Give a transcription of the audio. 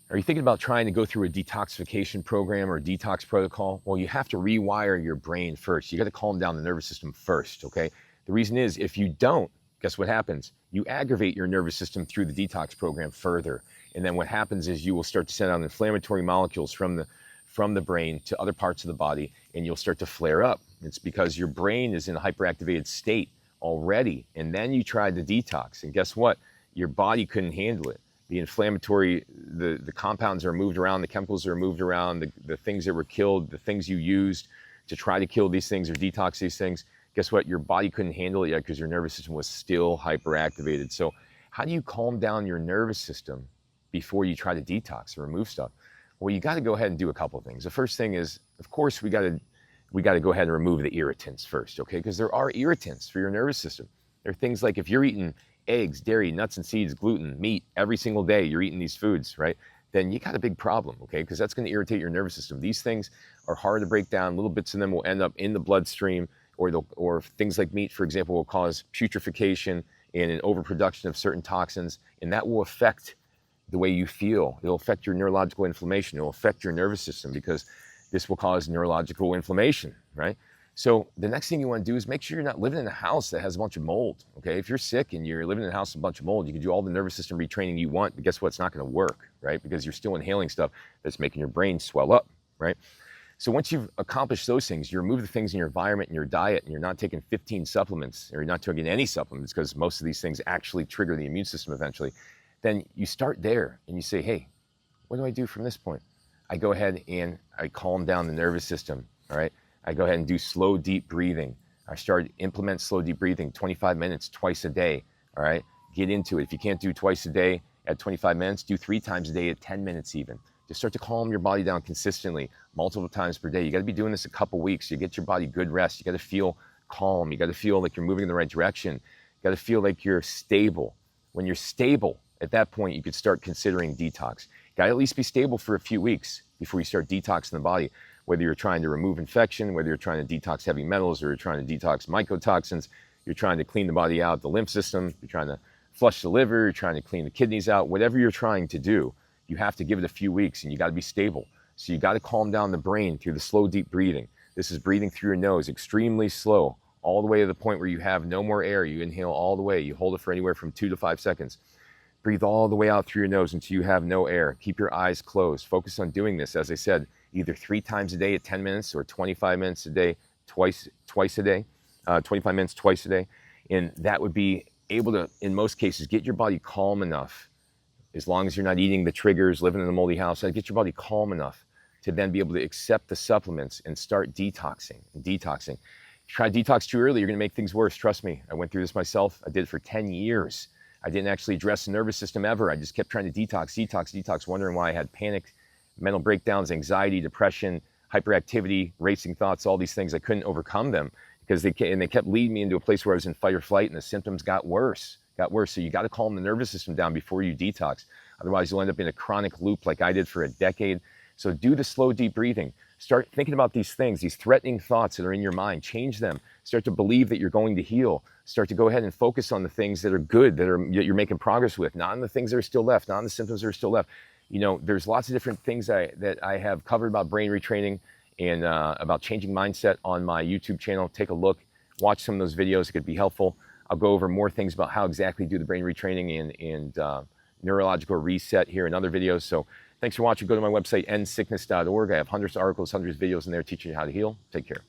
Are you thinking about trying to go through a detoxification program or a detox protocol? Well, you have to rewire your brain first. You got to calm down the nervous system first, okay? The reason is if you don't, guess what happens? You aggravate your nervous system through the detox program further. And then what happens is you will start to send out inflammatory molecules from the brain to other parts of the body, and you'll start to flare up. It's because your brain is in a hyperactivated state already. And then you tried the detox, and guess what? Your body couldn't handle it. The inflammatory, the compounds are moved around, the chemicals are moved around, the things that were killed, the things you used to try to kill these things or detox these things, guess what? Your body couldn't handle it yet because your nervous system was still hyperactivated. So how do you calm down your nervous system before you try to detox or remove stuff? Well, you got to go ahead and do a couple of things. The first thing is, of course, we got to go ahead and remove the irritants first, okay? Because there are irritants for your nervous system. There are things like if you're eating eggs, dairy, nuts and seeds, gluten, meat, every single day you're eating these foods, right? Then you got a big problem, okay? Because that's going to irritate your nervous system. These things are hard to break down. Little bits of them will end up in the bloodstream, or things like meat, for example, will cause putrefaction and an overproduction of certain toxins, and that will affect the way you feel. It'll affect your neurological inflammation. It'll affect your nervous system because this will cause neurological inflammation, right? So the next thing you want to do is make sure you're not living in a house that has a bunch of mold, okay? If you're sick and you're living in a house with a bunch of mold, you can do all the nervous system retraining you want, but guess what? It's not going to work, right? Because you're still inhaling stuff that's making your brain swell up, right? So once you've accomplished those things, you remove the things in your environment and your diet, and you're not taking 15 supplements, or you're not taking any supplements because most of these things actually trigger the immune system eventually, then you start there and you say, hey, what do I do from this point? I go ahead and I calm down the nervous system, all right? I go ahead and do slow, deep breathing. I implement slow, deep breathing, 25 minutes twice a day, all right? Get into it. If you can't do twice a day at 25 minutes, do 3 times a day at 10 minutes even. Just start to calm your body down consistently, multiple times per day. You gotta be doing this a couple weeks. You get your body good rest. You gotta feel calm. You gotta feel like you're moving in the right direction. You gotta feel like you're stable. When you're stable, at that point, you could start considering detox. You gotta at least be stable for a few weeks before you start detoxing the body. Whether you're trying to remove infection, whether you're trying to detox heavy metals, or you're trying to detox mycotoxins, you're trying to clean the body out, the lymph system, you're trying to flush the liver, you're trying to clean the kidneys out, whatever you're trying to do, you have to give it a few weeks, and you got to be stable. So you got to calm down the brain through the slow, deep breathing. This is breathing through your nose, extremely slow, all the way to the point where you have no more air. You inhale all the way. You hold it for anywhere from 2 to 5 seconds. Breathe all the way out through your nose until you have no air. Keep your eyes closed. Focus on doing this, as I said, either 3 times a day at 10 minutes or 25 minutes a day, twice a day, 25 minutes twice a day. And that would be able to, in most cases, get your body calm enough, as long as you're not eating the triggers, living in a moldy house, get your body calm enough to then be able to accept the supplements and start detoxing. If you try to detox too early, you're gonna make things worse. Trust me, I went through this myself. I did it for 10 years. I didn't actually address the nervous system ever. I just kept trying to detox, wondering why I had panic, mental breakdowns, anxiety, depression, hyperactivity, racing thoughts, all these things. I couldn't overcome them because they kept leading me into a place where I was in fight or flight, and the symptoms got worse. So you got to calm the nervous system down before you detox. Otherwise, you'll end up in a chronic loop like I did for a decade. So do the slow, deep breathing. Start thinking about these things, these threatening thoughts that are in your mind. Change them. Start to believe that you're going to heal. Start to go ahead and focus on the things that are good, that you're making progress with, not on the things that are still left, not on the symptoms that are still left. You know, there's lots of different things that I have covered about brain retraining and about changing mindset on my YouTube channel. Take a look, watch some of those videos. It could be helpful. I'll go over more things about how exactly do the brain retraining and neurological reset here in other videos. So thanks for watching. Go to my website, endsickness.org. I have hundreds of articles, hundreds of videos in there teaching you how to heal. Take care.